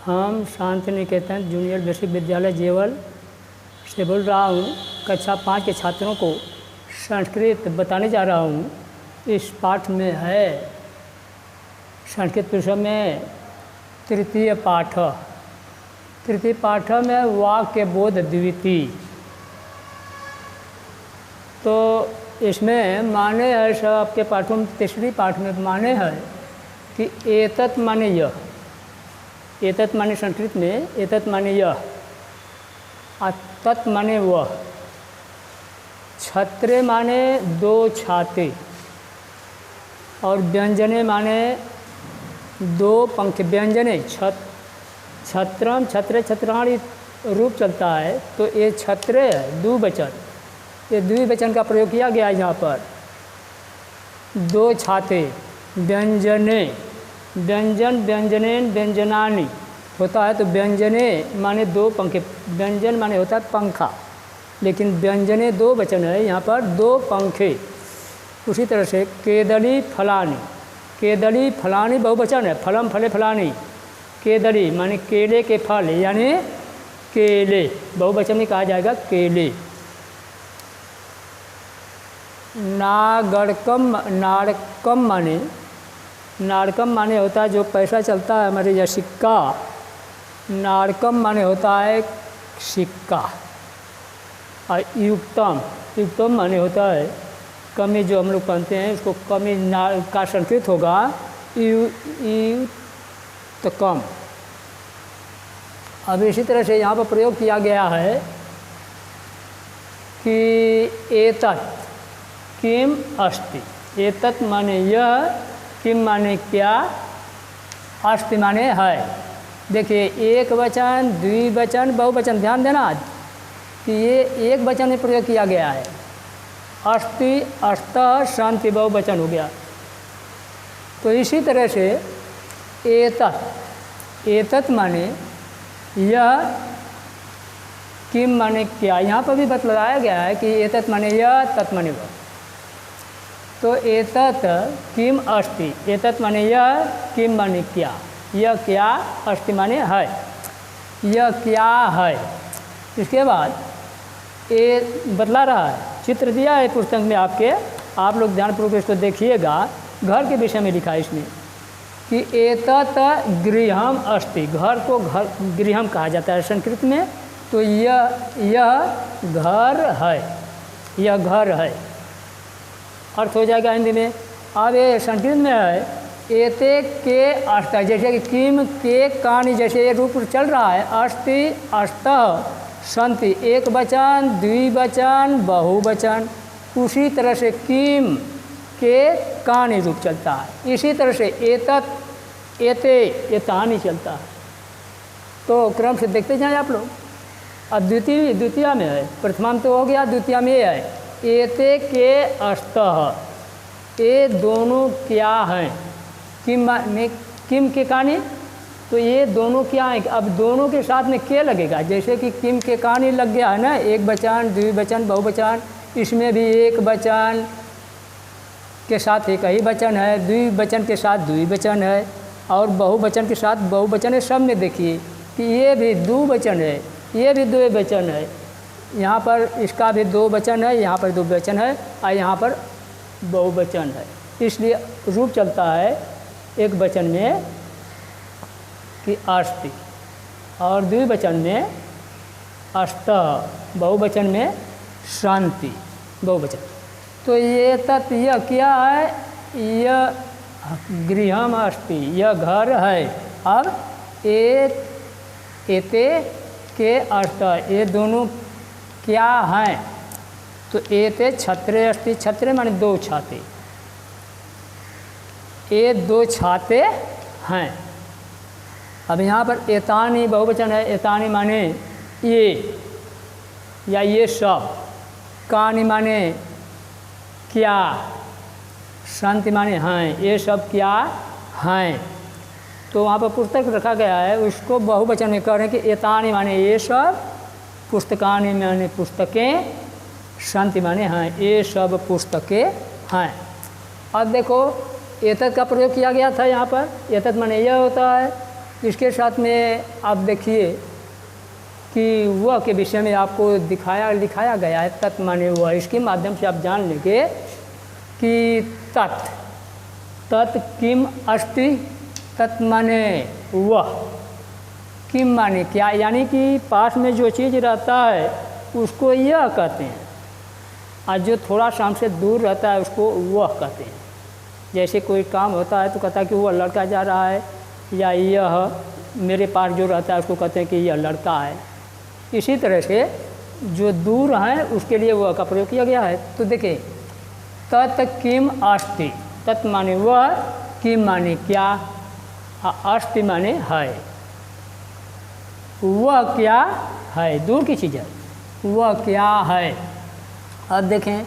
हम Shanti Niketan junior basic विद्यालय जेवल से बोल रहा हूँ। कक्षा 5 के छात्रों को संस्कृत बताने जा रहा हूँ। इस पाठ में है संस्कृत विषय में तृतीय पाठ में वाक्य बोध द्वितीय। तो इसमें माने है सब आपके पाठों में तीसरी पाठ में माने है कि एतत् माने यह, एतत् माने संस्कृत में एतत् माने यह, तत् माने वह, छत्रे माने दो छाते और व्यंजने माने दो पंख। व्यंजने छत्रम छत्रे छत्राणी रूप चलता है तो ये छत्रे है द्विवचन, ये द्विवचन का प्रयोग किया गया है यहाँ पर। दो छाते व्यंजने, व्यंजन व्यंजनेन व्यंजनानि होता है तो व्यंजने माने दो पंखे, व्यंजन माने होता है पंखा, लेकिन व्यंजने दो वचन है यहाँ पर दो पंखे। उसी तरह से केदली फलानी, केदली फलानी बहुवचन है, फलम फले फलानी। केदली माने केले के फल यानी केले, बहुवचन में कहा जाएगा केले। नागरकम, नारकम माने, नारकम माने होता है जो पैसा चलता है हमारे यहाँ सिक्का, नारकम माने होता है सिक्का। और युक्तम, युक्तम माने होता है कमी, जो हम लोग पहनते हैं उसको कमी का संस्कृत होगा युक्तकम। अब इसी तरह से यहाँ पर प्रयोग किया गया है कि एतत् किम अस्ति, एतत् माने यह, किम माने क्या, अस्ति माने है। देखिए एक वचन द्विवचन बहुवचन, ध्यान देना कि ये एक वचन में प्रयोग किया गया है। अस्ति अस्तः शांति बहुवचन हो गया। तो इसी तरह से एतत्, एतत् माने यह, किम माने क्या, यहाँ पर भी बतलाया गया है कि एतत् माने यह, तत् माने वह। तो एतत् किम अस्ति, एतत् माने यह, किम माने क्या, यह क्या, अस्ति माने है, यह क्या है। इसके बाद ये बतला रहा है, चित्र दिया है पुस्तक में आपके, आप लोग ध्यानपूर्वक इसको देखिएगा। घर के विषय में लिखा है इसमें कि एतत् गृहम अस्ति, घर को घर गृहम कहा जाता है संस्कृत में। तो यह घर है, यह घर है, अर्थ हो जाएगा हिंदी में। अब ये संस्कृत में है एते के अस्त, जैसे कि किम के कानी, जैसे ये रूप चल रहा है अस्ति अस्तः संति, एक वचन द्विवचन बहुवचन। उसी तरह से किम के कानी रूप चलता है, इसी तरह से एतत् एते एतानि चलता है। तो क्रम से देखते जाएं आप लोग। अब द्वितीय में है, प्रथमा में तो हो गया, द्वितीय में ये है एते के अस्तः, ये दोनों क्या हैं, किम में किम के कानी, तो ये दोनों क्या हैं। अब दोनों के साथ में के लगेगा, जैसे कि किम के कानी लग गया है ना, एक वचन द्विवचन बहुवचन, इसमें भी एक वचन के साथ एक ही वचन है, द्विवचन के साथ द्विवचन है और बहुवचन के साथ बहुवचन है। सब में देखिए कि ये भी द्विवचन है, ये भी द्विवचन है, यहाँ पर इसका भी दो वचन है, यहाँ पर दो वचन है और यहाँ पर बहुवचन है। इसलिए रूप चलता है एक वचन में कि अस्ति और द्विवचन में अस्तः, बहुवचन में शांति बहुवचन। तो ये तत् यह क्या है, यह गृहम अस्ति, यह घर है। अब एते के अस्तः, ये दोनों क्या हैं, तो एते छत्रे अस्ति, छत्रे माने दो छाते, ये दो छाते हैं। अब यहाँ पर एतानी बहुवचन है, एतानी माने ये या ये सब, कानी माने क्या, शांति माने हैं, ये सब क्या हैं। तो वहाँ पर पुस्तक रखा गया है, उसको बहुवचन में कह रहे हैं कि एतानी माने ये सब, पुस्तकानी माने पुस्तकें, शांति माने हैं, ये सब पुस्तकें हैं। अब देखो एतत् का प्रयोग किया गया था यहाँ पर, एतत् माने यह होता है, इसके साथ में आप देखिए कि वह के विषय में आपको लिखाया गया है, तत् माने वह। इसके माध्यम से आप जान लेंगे कि तत् किम अस्ति, तत् माने वह, किम माने क्या, यानी कि पास में जो चीज़ रहता है उसको यह कहते हैं, और जो थोड़ा सा हमसे दूर रहता है उसको वह कहते हैं। जैसे कोई काम होता है तो कहता है कि वह लड़का जा रहा है, या यह मेरे पास जो रहता है उसको कहते हैं कि यह लड़का है। इसी तरह से जो दूर हैं उसके लिए वह का प्रयोग किया गया है। तो देखिए तत् किम अस्ति, तत् माने वह, किम माने क्या, अस्ति माने है, वह क्या है, दूर की चीज़ है, वह क्या है। अब देखें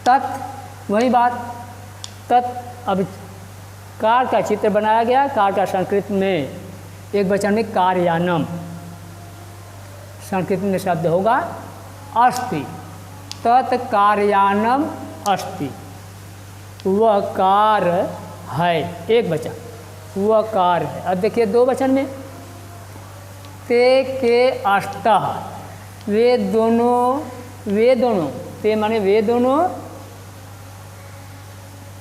तत्, वही बात, तत् अब कार का चित्र बनाया गया। कार का संस्कृत में एक वचन में कार्यानम, संस्कृत में शब्द होगा अस्ति, तत् कार्यानम अस्ति, वह कार है, एक वचन, वह कार है। अब देखिए दो वचन में, ते के अष्टः, वे दोनों, ते माने वे दोनों,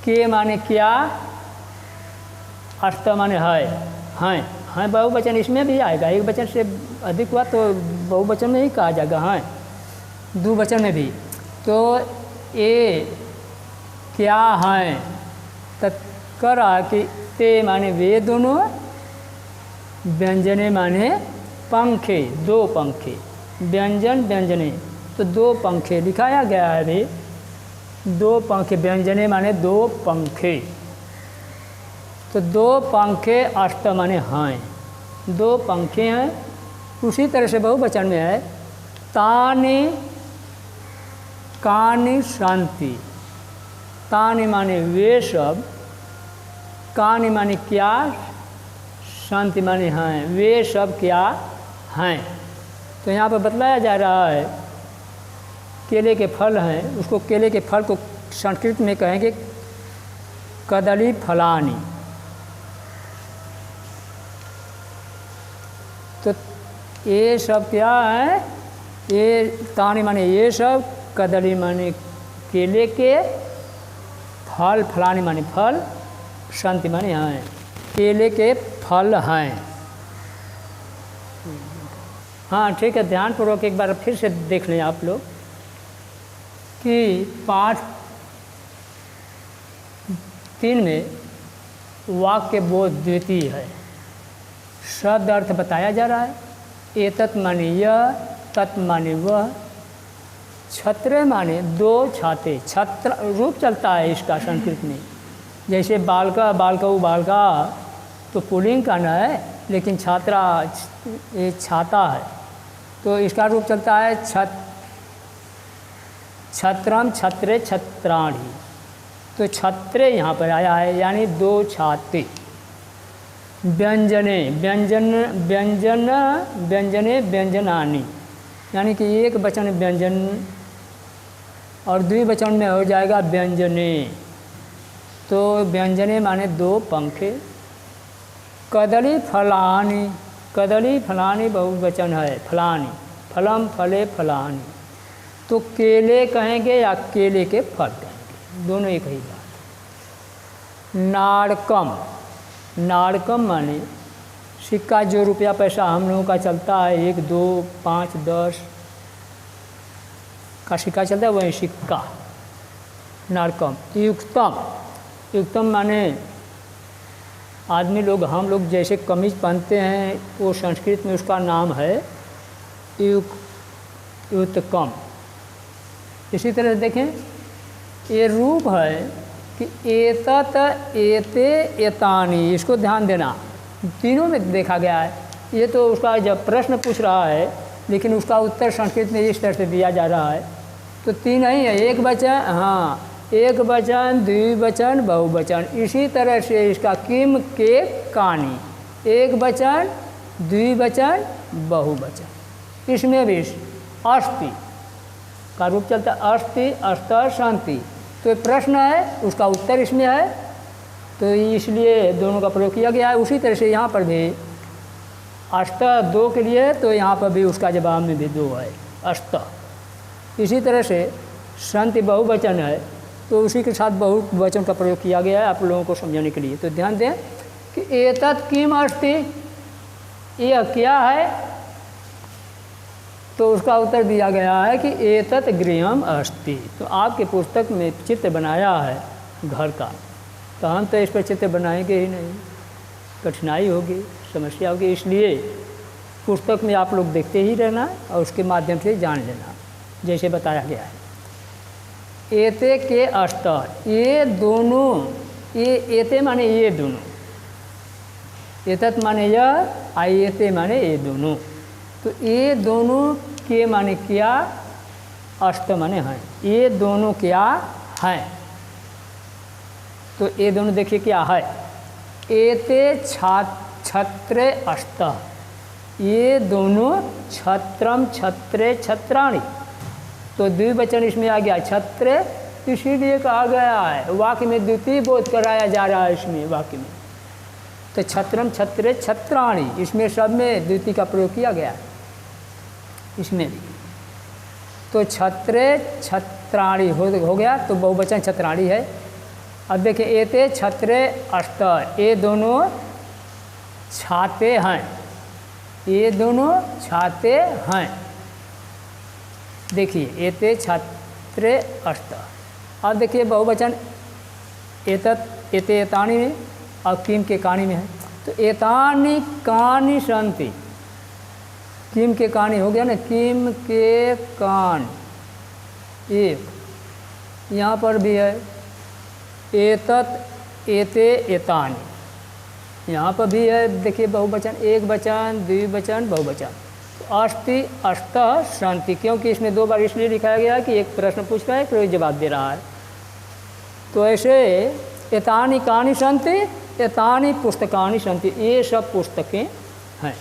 के माने क्या, अष्ट माने हैं बहुवचन इसमें भी आएगा। एक वचन से अधिक हुआ तो बहुवचन में ही कहा जाएगा, हैं द्विवचन में भी। तो ये क्या हैं, तत्करा कि ते माने वे दोनों, व्यंजने माने पंखे, दो पंखे, व्यंजन व्यंजने, तो दो पंखे दिखाया गया है अभी, दो पंखे, व्यंजने माने दो पंखे, तो दो पंखे अष्ट माने हैं, दो पंखे हैं। उसी तरह से बहुवचन में है तानि कानि शांति, तानि माने वे सब, कानि माने क्या, शांति माने हैं, वे सब क्या हैं। तो यहाँ पर बतलाया जा रहा है केले के फल हैं, उसको केले के फल को संस्कृत में कहेंगे कदली फलानी। तो ये सब क्या है, ये तानी माने ये सब, कदली माने केले के, फल फलानी माने फल, शांति माने हैं, केले के फल हैं। हाँ ठीक है, ध्यानपूर्वक एक बार फिर से देख लें आप लोग कि पाठ 3 में वाक्य बोध द्वितीय है, शब्द अर्थ बताया जा रहा है। एतत् माने यह, तत् माने वह, छत्र माने दो छाते, छत्र रूप चलता है इसका संस्कृत में। जैसे बालका, बालकऊ, बालका तो पुल्लिंग का न है, लेकिन छात्रा ये छाता है, तो इसका रूप चलता है छत्रम, छत्रे, छत्राणी। तो छत्रे यहाँ पर आया है, यानी दो छाते। व्यंजने, व्यंजने व्यंजनानी, यानी कि एक वचन व्यंजन और द्विवचन में हो जाएगा व्यंजने। तो व्यंजने माने दो पंखे। कदली फलानी, कदली फलानी बहुवचन है, फलानी, फलम फले फलानी, तो केले कहेंगे या केले के फल कहेंगे, दोनों एक ही बात। नाड़कम, नाड़कम माने सिक्का, जो रुपया पैसा हम लोगों का चलता है, 1, 2, 5, 10 का सिक्का चलता है, वही सिक्का, नाड़कम। युक्तम, युक्तम माने आदमी लोग, हम लोग जैसे कमीज पहनते हैं, वो संस्कृत में उसका नाम है युतकम। इसी तरह से देखें, ये रूप है कि एतत, एते, एतानी, इसको ध्यान देना, तीनों में देखा गया है। ये तो उसका जब प्रश्न पूछ रहा है, लेकिन उसका उत्तर संस्कृत में इस तरह से दिया जा रहा है। तो तीन ही है, एक वचन, हाँ एक वचन, द्विवचन, बहुवचन। इसी तरह से इसका किम, के, कानी, एक वचन, द्विवचन, बहुवचन। इसमें भी अस्ति का रूप चलता है, अस्ति, अस्तर, शांति। तो प्रश्न है, उसका उत्तर इसमें है, तो इसलिए दोनों का प्रयोग किया गया है। उसी तरह से यहाँ पर भी अष्ट दो के लिए, तो यहाँ पर भी उसका जवाब में भी दो है, अष्ट। इसी तरह से संति बहुवचन है, तो उसी के साथ बहुवचन का प्रयोग किया गया है आप लोगों को समझाने के लिए। तो ध्यान दें कि एतत् किम अस्ति, यह क्या है, तो उसका उत्तर दिया गया है कि एतत् गृहम अस्ति। तो आपके पुस्तक में चित्र बनाया है घर का, तो हम तो इस पर चित्र बनाएंगे ही नहीं, कठिनाई होगी, समस्या होगी। इसलिए पुस्तक में आप लोग देखते ही रहना और उसके माध्यम से जान लेना, जैसे बताया गया है। एते के अष्ट, ये दोनों, ये एते माने ये दोनों, एतत् माने यह, एते माने ये दोनों। तो ये दोनों के माने क्या, अष्ट माने हैं, ये दोनों क्या हैं। तो ये दोनों देखिए क्या है, एते छत्रे अष्ट, ये दोनों छत्रम छत्रे छत्राणि। तो द्विवचन इसमें आ गया छत्रे, इसीलिए कहा गया है, वाक्य में द्वितीय बोध कराया जा रहा है इसमें वाक्य में। तो छत्रम छत्रे छत्राणि, इसमें सब में द्वितीय का प्रयोग किया गया है, इसमें भी। तो छत्रे छत्राणि हो गया, तो बहुवचन छत्राणि है। अब देखिए एते छत्रे अष्ट, ये दोनों छाते हैं, ये दोनों छाते हैं। देखिए एते छत्रे अष्ट। अब देखिए बहुवचन एतत्, एते एतानि में, अब किम के कानि में है। तो एतानि कानि सन्ति, किम के कानि हो गया ना, किम के कान एक, यहाँ पर भी है एतत् एते एतानि, यहाँ पर भी है। देखिए बहुवचन, एक वचन द्विवचन बहुवचन। तो अस्ति अष्ट सन्ति, क्योंकि इसमें दो बार इसलिए लिखाया गया है कि एक प्रश्न पूछ रहा है, कोई जवाब दे रहा है। तो ऐसे एतानि कानि सन्ति, एतानि पुस्तकानि सन्ति, ये सब पुस्तकें हैं।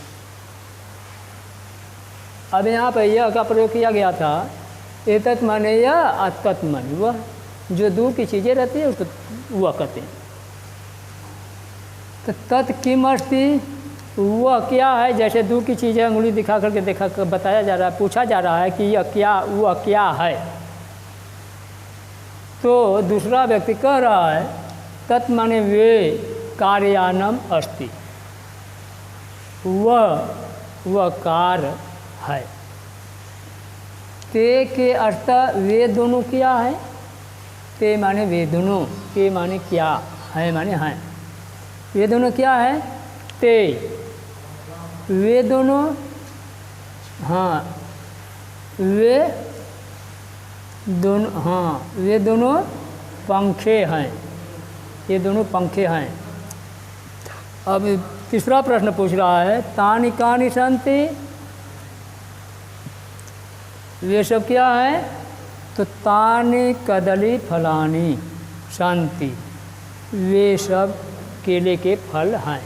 अब यहाँ पर यह का प्रयोग किया गया था, एतत् माने यह, अतत् माने वह, जो दूर की चीज़ें रहती है उसको वह कहते हैं। तो तत् किम अस्ति, वह क्या है, जैसे दूर की चीज़ें उंगली दिखा करके देखा कर बताया जा रहा है, पूछा जा रहा है कि यह क्या, वह क्या है। तो दूसरा व्यक्ति कह रहा है तत् माने वे कार्यानम अस्ति, वह कार्य है। ते के अर्थ, वे दोनों क्या है, ते माने वे दोनों, के माने क्या, है माने हैं। वे दोनों क्या है, ते, वे दोनों, हाँ वे दोनों, हाँ वे दोनों पंखे हैं, ये दोनों पंखे हैं। अब तीसरा प्रश्न पूछ रहा है, तानि कानि सन्ति, वे सब क्या है, तो तानि कदली फलानि सन्ति, वे सब केले के फल हैं।